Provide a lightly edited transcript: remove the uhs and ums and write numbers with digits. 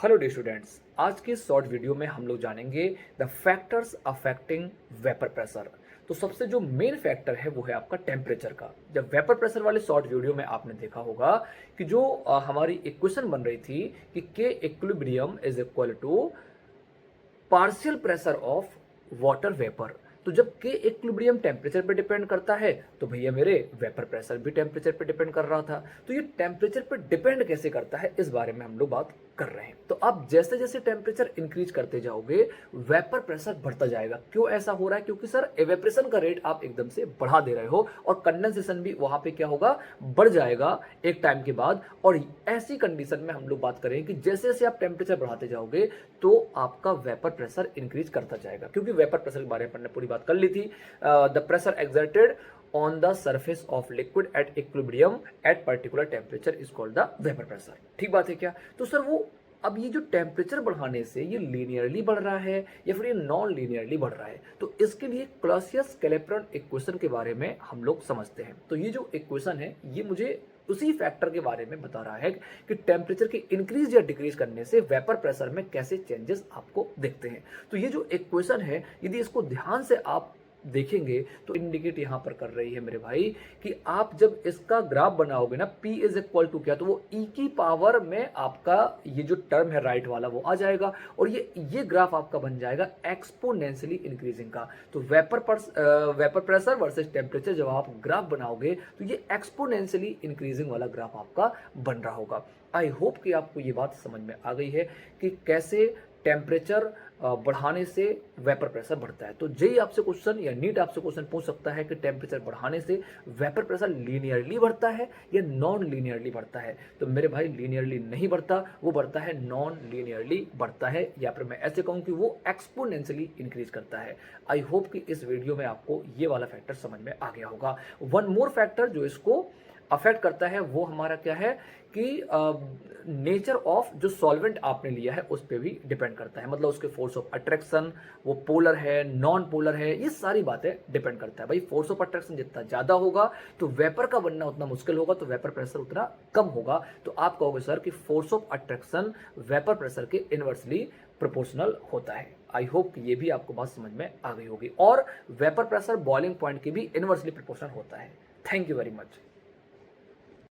Hello D students, आज के short video में हम लोग जानेंगे the factors affecting vapour pressure. तो सबसे जो मेन फैक्टर है वो है आपका टेम्परेचर का। जब वेपर प्रेशर वाले शॉर्ट वीडियो में आपने देखा होगा कि जो हमारी इक्वेशन बन रही थी कि के equilibrium is equal to partial pressure of water vapour. तो जब के इक्विलिब्रियम टेम्परेचर पे डिपेंड करता है तो भैया मेरे वेपर प्रेशर भी टेम्परेचर पे डिपेंड कर रहा था। तो ये टेम्परेचर पे डिपेंड कैसे करता है इस बारे में हम लोग बात कर रहे हैं। तो आप जैसे जैसे टेम्परेचर इंक्रीज करते जाओगे वेपर प्रेशर बढ़ता जाएगा। क्यों ऐसा हो रहा है? क्योंकि सर एवेपोरेशन का रेट आप एकदम से बढ़ा दे रहे हो और कंडेंसेशन भी वहां पे क्या होगा, बढ़ जाएगा एक टाइम के बाद। और ऐसी कंडीशन में हम लोग बात करें कि जैसे जैसे आप टेम्परेचर बढ़ाते जाओगे तो आपका वेपर प्रेशर इंक्रीज करता जाएगा। क्योंकि वेपर प्रेशर के बारे में हमने पूरी बात कर ली थी। The pressure exerted on the surface of liquid at equilibrium at particular temperature is called the vapor pressure। ठीक बात है क्या? तो सर वो अब ये जो टेम्परेचर बढ़ाने से ये लीनियरली बढ़ रहा है या फिर ये नॉन लीनियरली बढ़ रहा है, तो इसके लिए क्लॉसियस-कैल्डेरॉन इक्वेशन के बारे में हम लोग समझते हैं। तो ये जो इक्वेशन है ये मुझे उसी फैक्टर के बारे में बता रहा है कि टेम्परेचर के इंक्रीज या डिक्रीज करने से वेपर प्रेशर में कैसे चेंजेस आपको दिखते हैं। तो ये जो इक्वेशन है यदि इसको ध्यान से आप देखेंगे तो इंडिकेट यहां पर कर रही है मेरे भाई कि आप जब इसका ग्राफ बनाओगे ना, P इज इक्वल टू क्या, तो वो E की पावर में आपका ये जो टर्म है राइट वाला वो आ जाएगा और ये ग्राफ आपका बन जाएगा एक्सपोनेंशियली इंक्रीजिंग का। तो वेपर प्रेशर वर्सेस टेम्परेचर जब आप ग्राफ बनाओगे तो ये एक्सपोनेंशियली इंक्रीजिंग वाला ग्राफ आपका बन रहा होगा। आई होप कि आपको ये बात समझ में आ गई है कि कैसे टेम्परेचर बढ़ाने से वेपर प्रेशर बढ़ता है। तो जेई आपसे क्वेश्चन या नीट आपसे क्वेश्चन पूछ सकता है कि टेम्परेचर बढ़ाने से वेपर प्रेशर लीनियरली बढ़ता है या नॉन लीनियरली बढ़ता है। तो मेरे भाई लीनियरली नहीं बढ़ता, वो बढ़ता है नॉन लीनियरली बढ़ता है, या फिर मैं ऐसे कहूँ कि वो एक्सपोनेंशियली इंक्रीज करता है। आई होप कि इस वीडियो में आपको ये वाला फैक्टर समझ में आ गया होगा। वन मोर फैक्टर जो इसको अफेक्ट करता है वो हमारा क्या है कि नेचर ऑफ जो सॉल्वेंट आपने लिया है उस पर भी डिपेंड करता है। मतलब उसके फोर्स ऑफ अट्रैक्शन, वो पोलर है नॉन पोलर है, ये सारी बातें डिपेंड करता है। भाई फोर्स ऑफ अट्रैक्शन जितना ज्यादा होगा तो वेपर का बनना उतना मुश्किल होगा, तो वेपर प्रेशर उतना कम होगा। तो आप कहोगे सर कि force of attraction vapour pressure के इनवर्सली प्रोपोर्शनल होता है। आई होप कि ये भी आपको बात समझ में आ गई होगी। और वेपर प्रेशर बॉइलिंग पॉइंट के भी इनवर्सली प्रोपोर्शनल होता है। Thank you very much.